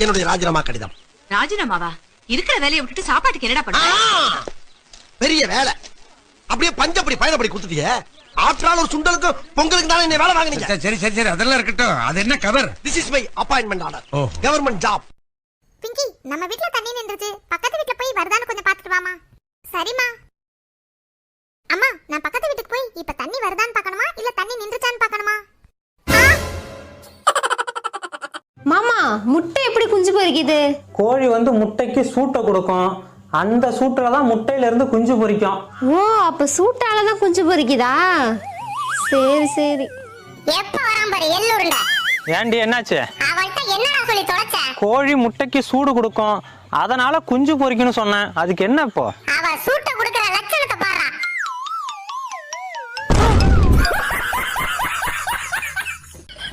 என்னுடைய ராஜினாமா கடிதம். ராஜினாமாவா? இருக்கிற வேலையை விட்டுட்டு சாப்பாட்டுக்கு என்னடா பண்ண? பெரிய வேலை. அப்படியே பஞ்சப்படி பயணப்படி கொடுத்துட்டியே. ஆற்றால் ஒரு சுண்டலுக்கு பொங்கலுக்கு தானே என்ன வேலை வாங்குனீங்க? சரி சரி சரி, அதெல்லாம் இருக்கட்டும். அது என்ன cover? This is my appointment order. Government job. Pinki, நம்ம வீட்ல தண்ணி நின்றுச்சு. பக்கத்து வீட்ல போய் வருதான்னு கொஞ்சம் பாத்துட்டு வாமா. சரிமா. அம்மா, நான் பக்கத்து வீட்டுக்கு போய் இப்ப தண்ணி வருதான்னு பார்க்கணுமா இல்ல தண்ணி நின்றுச்சான்னு பார்க்கணுமா? மாமா, முட்டை எப்படி குஞ்சு பொரிக்குது? கோழி வந்து முட்டைக்கு சூட்டை கொடுக்கும். அந்த சூட்டுல தான் முட்டையில இருந்து குஞ்சு பொரிக்கும். ஓ, அப்ப சூட்டால தான் குஞ்சு பொரிக்குதா? சரி சரி. எப்ப வரான் பாரு எல்லூருண்ட. ஏண்டி என்னாச்சு? அவள்கிட்ட என்னடா சொல்லி தொலைச்ச? கோழி முட்டைக்கு சூடு கொடுக்கும், அதனால குஞ்சு பொரிக்கணும்னு சொன்னேன். அதுக்கு என்ன இப்போ? அவ சூட்டை கொடுக்கிற லட்சணத்தை பாரு.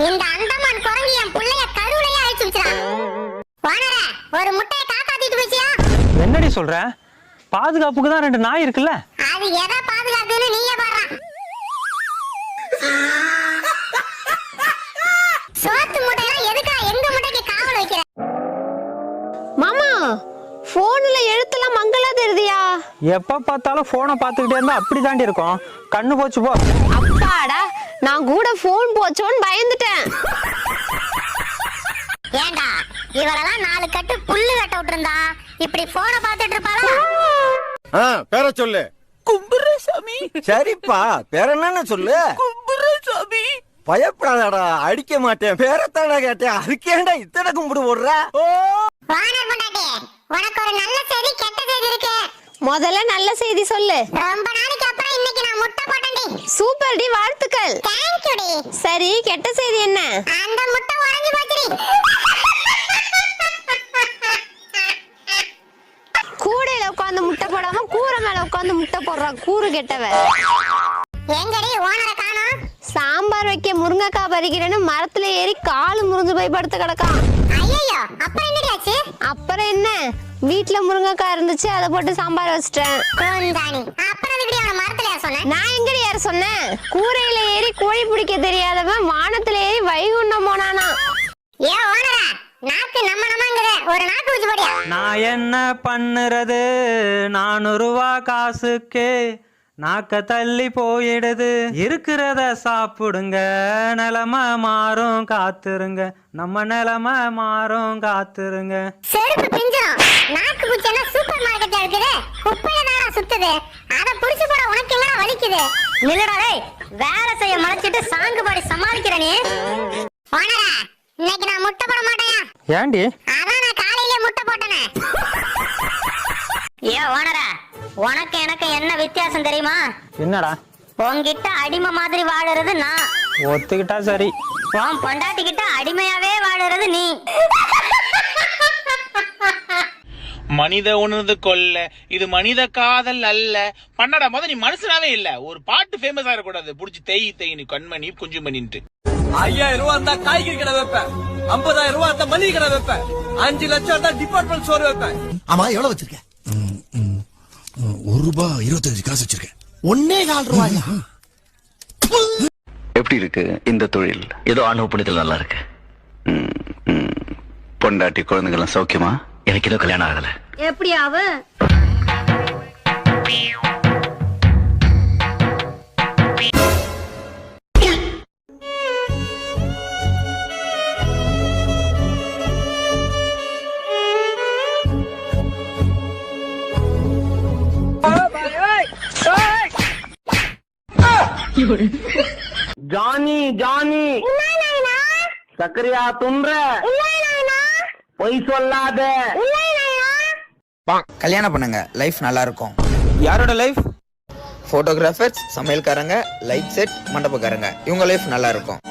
இந்த அந்தமான் குரங்கு என் புள்ளைய கருவுலயே அழிச்சு வச்சிரான். வானரே, ஒரு முட்டையை காக்காத்திட்டு போச்சியா? என்னடி சொல்ற? பாதுகாப்புக்கு தான் 2 நாய் இருக்குல்ல. அது எதை பாதுகாக்குன்னு நீயே பாரு. சோத்து முட்டையெல்லாம் எதுக்கா எங்க முட்டைக்கு காவல் வைக்கிற? மாமா, போன்ல எழுத்தெல்லாம் மங்களா தெரியுதியா? எப்ப பார்த்தாலும் போனை பார்த்துக்கிட்டே இருந்தா அப்படி தாண்டி இருக்கும். கண்ணு போச்சு போ. அப்பாடா, நான் கூட போன் போச்சோன்னு பயந்துட்டேன். ஏண்டா, இவரெல்லாம் 4 கட்டு புல்லு கட்ட விட்டுருந்தா இப்படி போனை பார்த்துட்டு இருப்பாளா? பேர சொல்லு. கும்புரசாமி. சரிப்பா, பேர என்னன்னு சொல்லு. கும்புரசாமி. பயப்படாதடா, அடிக்க மாட்டேன். பேரத்தாடா கேட்டேன், அதுக்கேண்டா இத்தனை கும்பிடு போடுற? வானர் பொண்டாட்டி, உனக்கு ஒரு நல்ல செய்தி கெட்ட செய்தி இருக்கு. முதல்ல நல்ல செய்தி சொல்லு. ரொம்ப நாளைக்கு அப்புறம் இன்னைக்கு நான் முட்டை போட்டேன்டி. சூப்பர் டி, வாழ்த்துக்கள். தேங்க் யூ டி. சரி, கெட்ட செய்தி என்ன? அந்த முட்டை உடைஞ்சு போச்சுடி. கூடையில உட்கார்ந்து முட்டை போடாம கூரை மேல உட்கார்ந்து முட்டை போடுறான் கூறு கெட்டவ. எங்கடி ஓனரை காணோம்? சாம்பார் வைக்க முருங்கைக்காய் பறிக்கிறேன்னு மரத்துல ஏறி காலு முறிஞ்சு போய் படுத்து கிடக்கான். ஐயோ, அப்புறம் என்னடி ஆச்சு? அப்புறம் என்ன, வீட்டுல முருங்கைக்காய் இருந்துச்சு, அதை போட்டு சாம்பார் வச்சிட்டேன். கோந்தானி, அப்புறம் எப்படி அவன மரத்துல ஏற சொன்ன? நான் எங்கடி யார சொன்னேன்? கூரையில ஏறி கோழி பிடிக்க தெரியாதவன் வானத்துல ஏறி வைகுண்டம் போனானா. ஏ ஓனரா, நாக்கு நம்மங்குற ஒரு நாக்கு வச்சு போடியா? நான் என்ன பண்ணுறது? 400 ரூபா காசுக்கே நாக்க தள்ளி போயிடுது. இருக்கிறத சாப்பிடுங்க, நிலைமை மாறும் காத்துருங்க. நம்ம நிலைமை மாறும் காத்துருங்க. செருப்பு பிஞ்சிரும். நாக்கு குச்சனா சூப்பர் மார்க்கெட்ல இருக்குது. குப்பையில தான சுத்துது. அத புடிச்சு போட உனக்கு என்ன வலிக்குது? நில்லுடா டேய், வேலை செய்ய மலைச்சிட்டு சாங்கு பாடி சமாளிக்கிற நீ. ஓனரா, இன்னைக்கு நான் முட்டை போட மாட்டேயா? ஏண்டி? அதான் நான் காலையிலே முட்டை போட்டனே. ஏ ஓனரா, உனக்கு எனக்கு என்ன வித்தியாசம் தெரியுமா? என்னடா? உன்கிட்ட அடிமை மாதிரி வாழறது நான். ஒத்துக்கிட்டா சரி. உன் பொண்டாட்டி கிட்ட அடிமையாவே வாழறது நீ. மனித உணர்ந்து கொல்ல இது மனித காதல் அல்ல. பண்ணடா முத நீ மனுஷனாவே இல்ல. ஒரு பாட்டு ஃபேமஸ் ஆகக்கூடாது. புடிச்சு தேய் தேய் நீ கண்மணி குஞ்சு மணின்ட்டு. 5000 ரூபா இருந்தா காய்கறி கடை வைப்பேன். 50000 ரூபா இருந்தா மளிகை கடை வைப்பேன். 5 லட்சம் இருந்தா டிபார்ட்மெண்ட் ஸ்டோர் வைப்பேன். ஆமா, எவ்வளவு வச்சிருக்க? ₹1.25 வச்சிருக்கேன். 1.25 ரூபாயா? எப்படி இருக்கு இந்த தொழில்? ஏதோ ஆணவ புனிதல் நல்லா இருக்கு. பொண்டாட்டி குழந்தைகள் சௌக்கியமா? எனக்கு ஏதோ கல்யாணம் ஆகல. எப்படி ஆவு? ஜானி ஜானி, சக்கரையா துன்ற, பொய் சொல்லாத. கல்யாணம் பண்ணுங்க, லைஃப் நல்லா இருக்கும். யாரோட லைஃப்? போட்டோகிராஃபர்ஸ், சமையல்காரங்க, லைட் செட், மண்டபக்காரங்க, இவங்க லைஃப் நல்லா இருக்கும்.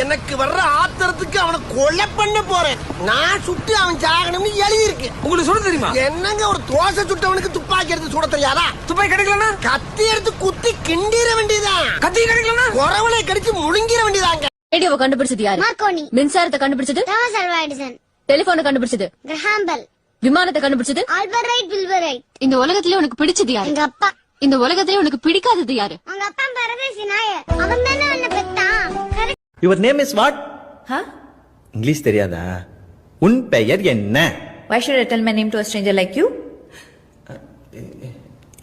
எனக்கு வர்ற ஆத்திரத்துக்கு அவனை கொலை பண்ண போறேன். நான் சுட்டு அவன் சாகணும்னு எழுதி இருக்கு. உங்களுக்கு சுட தெரியுமா? என்னங்க, ஒரு தோசை சுட்டவனுக்கு துப்பாக்கி எடுத்து சுட தெரியாதா? துப்பாக்கி கிடைக்கலனா கத்தி எடுத்து குத்தி கிண்டிர வேண்டியதான். கத்தி கிடைக்கலனா குறவனை கடிச்சு முழுங்கிற வேண்டியதாங்க. ரேடியோவை கண்டுபிடிச்சது யாரு? மார்க்கோனி. மின்சாரத்தை கண்டுபிடிச்சது தாமஸ் ஆல்வா எடிசன். டெலிபோனை கண்டுபிடிச்சது கிரஹாம் பெல். விமானத்தை கண்டுபிடிச்சது ஆல்பர்ட் ரைட் வில்பர் ரைட். இந்த உலகத்திலே உனக்கு பிடிச்சது யாரு? எங்க அப்பா. இந்த உலகத்திலே உனக்கு பிடிக்காதது யாரு? உங்க அப்பா பரதேசி நாயர். அவன் தானே என்ன பெத்தான். Your name is what? English தெரியாதா? உன் பெயர் என்ன? Why should I tell my name to a stranger like you?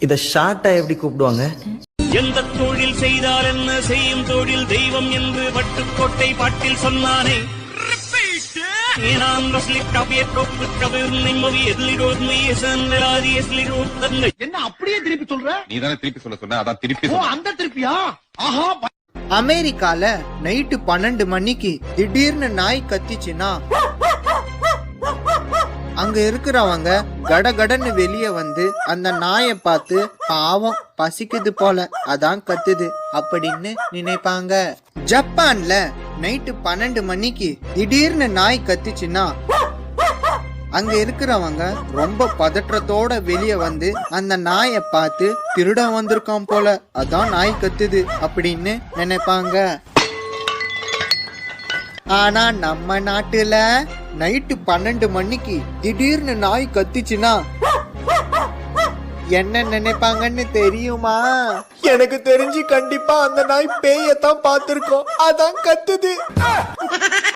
இத ஷார்ட்டா எப்படி கூப்பிடுவாங்க? எந்த தொழில் செய்தால் என்ன, செய்யும் தொழில் தெய்வம் என்று வட்டுக்கோட்டை பாட்டில் சொன்னானே. என்ன அப்படியே திருப்பி சொல்ற? நீ தானே திருப்பி சொன்ன அதான் திருப்பி அந்த திருப்பியா? ஆஹா. அமெரிக்கால நைட்டு 12 மணிக்கு திடீர்னு நாய் கத்திச்சுன்னா அங்க இருக்கிறவங்க கடகடன்னு வெளியே வந்து அந்த நாயை பார்த்து பாவம் பசிக்குது போல அதான் கத்துது அப்படின்னு நினைப்பாங்க. ஜப்பான்ல நைட்டு 12 மணிக்கு திடீர்னு நாய் கத்துச்சுன்னா அங்க இருக்கிறவங்க ரொம்ப பதற்றத்தோட வெளியே வந்து அந்த நாயை பார்த்து திருட வந்திருக்கான் போல அதான் நாய் கத்துது அப்படின்னு நினைப்பாங்க. ஆனா நம்ம நாட்டுல நைட்டு 12 மணிக்கு திடீர்னு நாய் கத்துச்சுன்னா என்ன நினைப்பாங்கன்னு தெரியுமா? எனக்கு தெரிஞ்சு கண்டிப்பா அந்த நாய் பேயத்தான் பார்த்திருக்கோம் அதான் கத்துது.